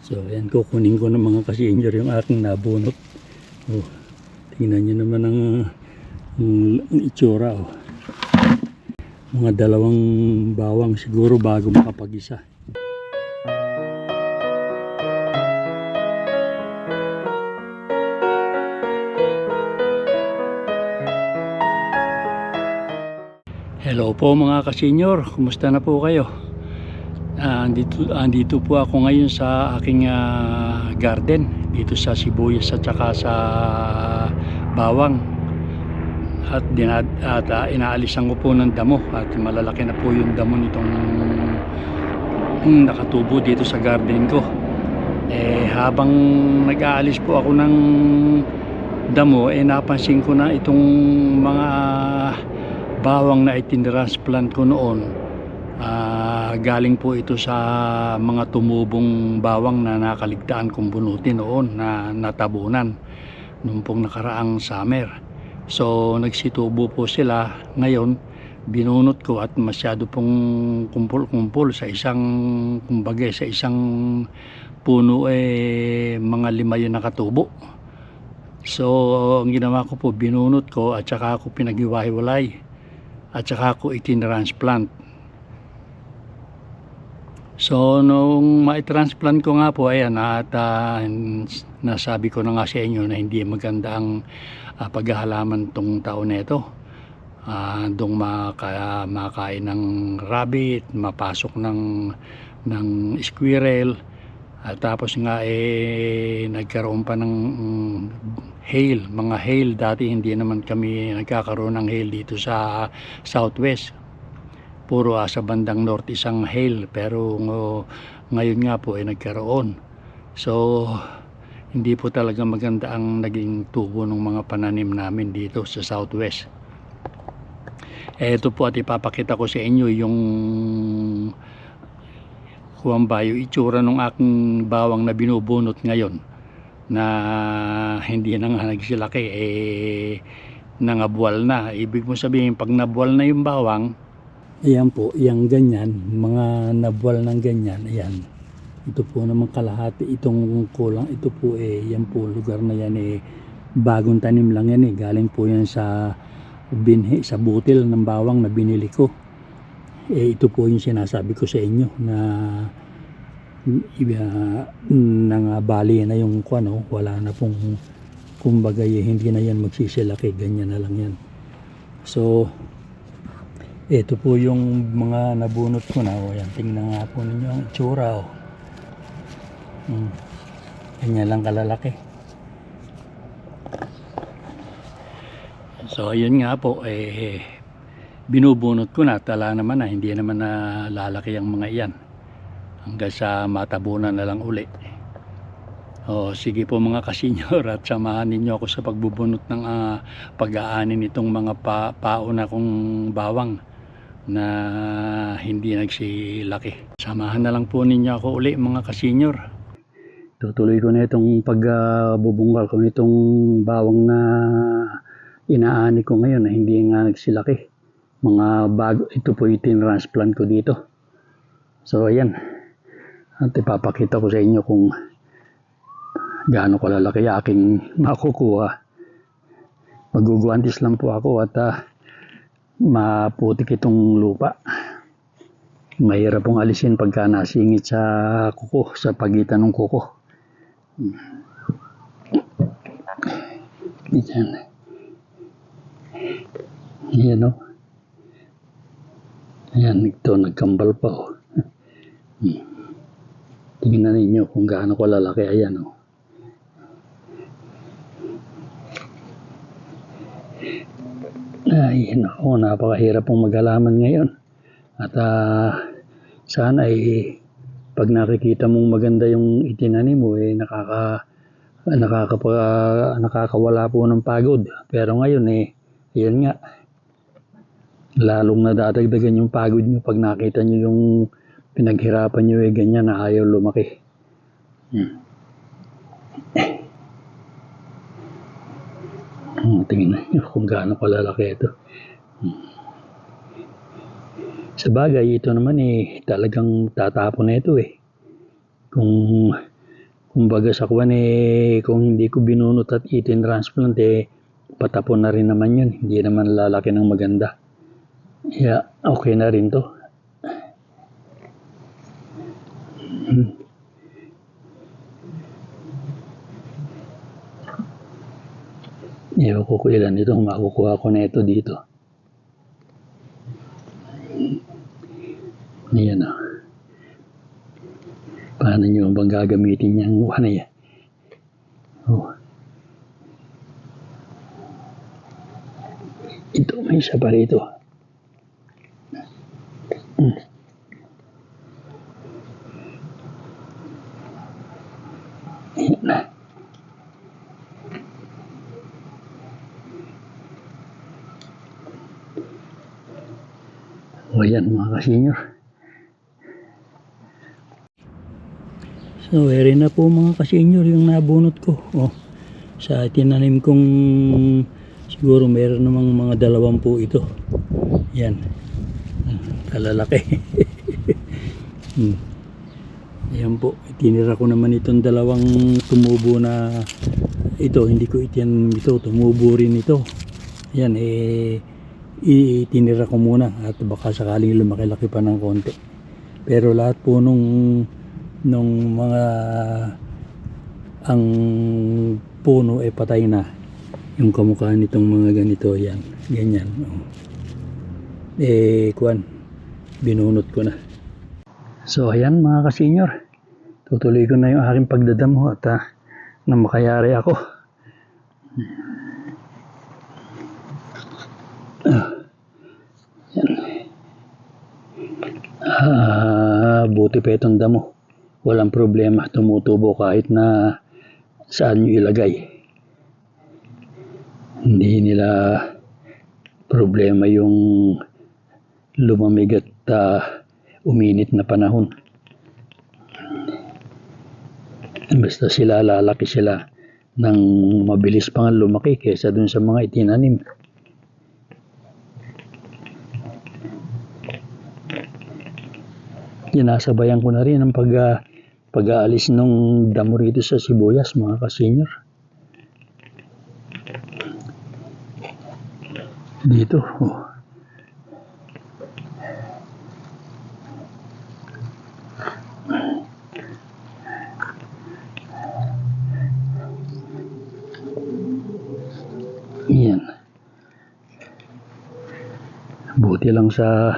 So ayan, kukunin ko ng mga kasenyor yung aking nabunot. Oh, tingnan nyo naman ang itsura. Oh. Mga dalawang bawang siguro bago makapag-isa. Hello po mga kasenyor, kumusta na po kayo? Andito po ako ngayon sa aking garden dito sa sibuyas at saka sa bawang at inaalisan ko po ng damo at malalaki na po yung damo nitong nakatubo dito sa garden ko. Habang nag-aalis po ako ng damo, napansin ko na itong mga bawang na itinransplant ko noon. Galing po ito sa mga tumubong bawang na nakaligtaan kong bunutin noon na natabunan noong pong nakaraang summer. So nagsitubo po sila. Ngayon binunot ko at masyado pong kumpul-kumpul sa isang, kumbaga sa isang puno mga 5 yung nakatubo. So ang ginawa ko po, binunot ko at saka ako pinaghiwa-hiwalay at saka ako itinransplant. So nung ma-transplant ko nga po, ayan, at nasabi ko na nga sa inyo na hindi maganda ang paghahalaman tong taon na ito. Doon makain ng rabbit, mapasok ng squirrel, at tapos nga nagkaroon pa ng hail, mga hail. Dati hindi naman kami nagkakaroon ng hail dito sa southwest. Puro sa bandang north isang hail, pero ngayon nga po nagkaroon. So hindi po talaga maganda ang naging tubo ng mga pananim namin dito sa southwest. Ito po at ipapakita ko sa inyo yung yung itsura ng aking bawang na binubunot ngayon na hindi na nga nagsilaki, nangabual na. Ibig mo sabihin, pag nabual na yung bawang, ayan po, yung ganyan, mga nabual ng ganyan, ayan. Ito po naman kalahati, itong kulang, ito po yan po, lugar na yan bagong tanim lang yan galing po yan sa binhi, sa butil ng bawang na binili ko. Ito po yung sinasabi ko sa inyo na bali na yung wala na pong, kumbaga hindi na yan magsisilaki, ganyan na lang yan. So ito po yung mga nabunot ko na. Ayan, tingnan nga po ninyo ang itsura. Ganyan lang kalalaki. So ayun nga po, binubunot ko na. Tala naman na, hindi naman na lalaki ang mga iyan hanggang sa matabunan na lang uli. Sige po mga kasenyor, at samahan ninyo ako sa pagbubunot ng pag-aani nitong mga pauna kong bawang na hindi nagsilaki. Samahan na lang po ninyo ako uli mga kasenyor. Tutuloy ko na itong pagbubungkal ko nitong bawang na inaani ko ngayon na hindi nga nagsilaki. Mga bago, ito po yung tinransplant ko dito. So ayan, at ipapakita ko sa inyo kung gaano kalalaki aking makukuha. Maguguantis lang po ako at maputik itong lupa. Mahirap pong alisin pagka nasingit sa kuko, sa pagitan ng kuko. Diyan. Ayan o. Ayan, ito nagkambal pa o. Tingnan ninyo kung gaano kalalaki. Ayan o. Ay, naku, napakahirap pong maghalaman ngayon. At sana pag nakikita mong maganda yung itinanim mo, nakakawala po ng pagod. Pero ngayon yun nga, lalong nadadagdagan yung pagod nyo pag nakita nyo yung pinaghirapan nyo ganyan na ayaw lumaki. Tingnan nyo kung gaano kalalaki ito. Sa bagay, ito naman talagang tatapon na ito Kung kumbaga sa kwan kung hindi ko binunot at itin-transplant patapon na rin naman yun, hindi naman lalaki ng maganda. Yeah, okay na rin to. Ewan ko kung ilan ito, makukuha ko na ito dito. Ayan o. Paano nyo bang gagamitin yung ano yan? Oh. Ito, may isa pa rito. Ayan na. O yan mga kasenyor. So, eri na po mga kasenyor yung nabunot ko. Oh, sa tinanim kong siguro meron namang mga 20 ito. Yan. Kalalaki. Ayan po. Itinira ko naman itong 2 tumubo na ito. Hindi ko itiyan ito. Tumubo rin ito. Ayan. Itinira ko muna at baka sakaling lumaki-laki pa ng konti. Pero lahat po nung mga ang puno patay na, yung kamukha nitong mga ganito, yan, ganyan. Binunot ko na. So ayan mga kasenyor, tutuloy ko na yung aking pagdadamo at na makayari ako. Yan. Buti pa itong damo. Walang problema, tumutubo kahit na saan nyo ilagay. Hindi nila problema yung lumamig at uminit na panahon. Basta sila lalaki sila ng mabilis pang lumaki kaysa dun sa mga itinanim. Sinasabayan ko na rin ang pag-aalis ng damo rito sa sibuyas mga kasenyor. Dito. Oh. Yan. Buti lang sa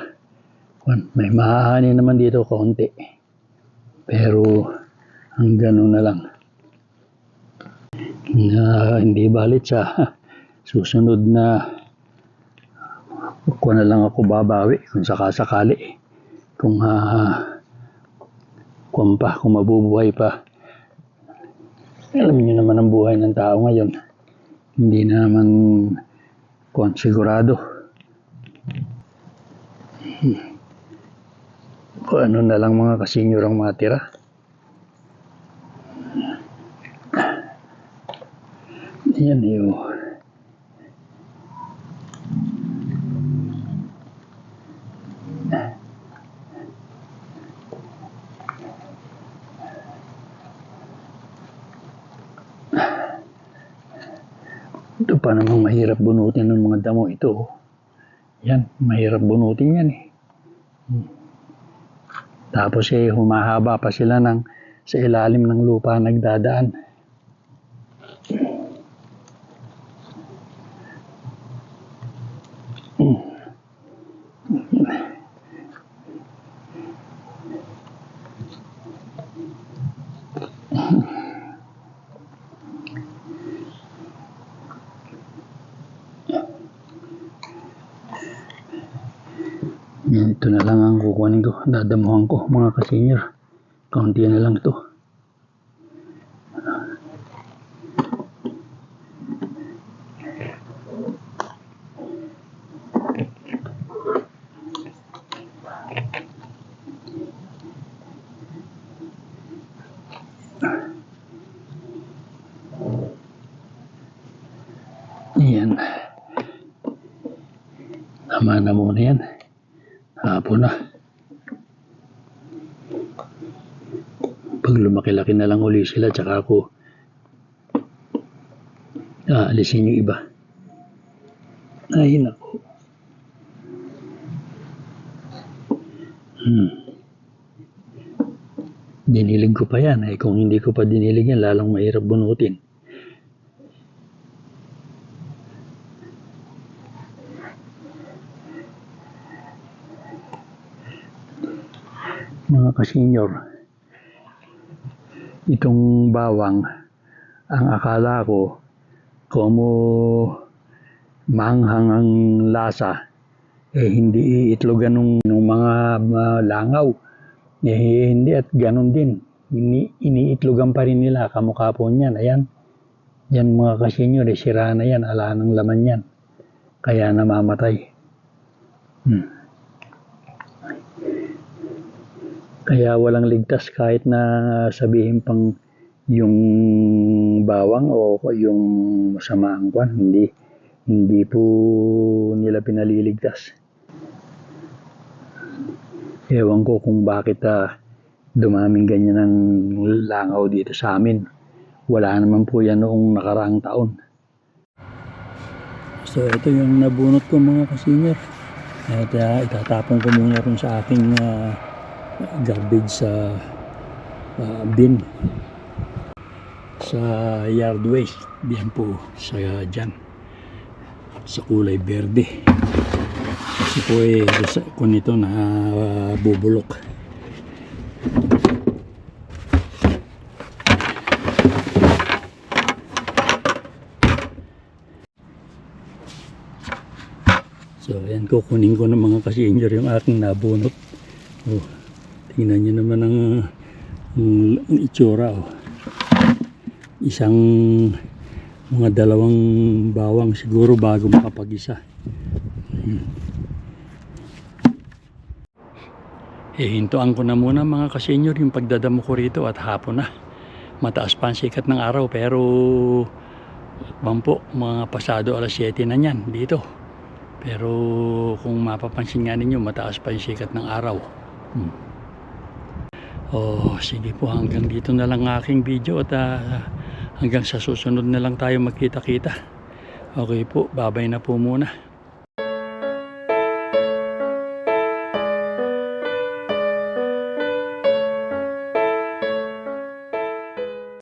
may mahahanin naman dito kaunti. Pero ang gano'n na lang. Hindi balit sa susunod na na lang ako babawi kung sakasakali. Kung mabubuhay pa. Alam niyo naman ang buhay ng tao ngayon. Hindi naman sigurado. Ano na lang mga kasenyor ang matira. Yan yun. Ito pa namang mahirap bunutin ng mga damo ito. Yan, mahirap bunutin yan Tapos humahaba pa sila sa ilalim ng lupa nagdadaan. Yan, ito na lang ang kukunin ko. Dadamuhan ko mga kasenyor. Kaunti na lang ito. Yan. Tama na muna yan. Hapon na. Pag lumaki-laki na lang uli sila, tsaka ako aalisin yung iba. Ay, naku. Dinilig ko pa yan. Kung hindi ko pa dinilig yan, lalong mahirap bunutin. Mga kasenyor, itong bawang, ang akala ko, kung maanghang ang lasa, hindi iitlogan ng mga langaw. Hindi, at ganun din. Iniitlogan pa rin nila, kamukha po niyan. Ayan. Yan mga kasenyor, sira na yan, ala ng laman yan. Kaya namamatay. Kaya walang ligtas kahit na sabihin pang yung bawang o yung masamaang kwan, hindi po nila pinaliligtas. Ewan ko kung bakit dumaming ganyan ng langaw dito sa amin. Wala naman po yan noong nakaraang taon. So ito yung nabunot ko mga kasenyor. At itatapon ko muna rin sa aking garbage sa bin sa yard waste. Diyan po sa dyan sa kulay berde. Kasi po kung ito na bubulok. So ayan, kukunin ko ng mga kasenyor yung aking nabunot. Tingnan nyo naman ang itsura. Isang mga dalawang bawang siguro bago makapag-isa. Hintuan ko na muna mga kasenyor yung pagdadamo ko rito at hapon na. Mataas pa ang sikat ng araw pero po, mga pasado alas 7 na yan dito. Pero kung mapapansin nga ninyo, mataas pa yung sikat ng araw. Sige po, hanggang dito na lang aking video at hanggang sa susunod na lang tayo magkita-kita. Okay po, babay na po muna.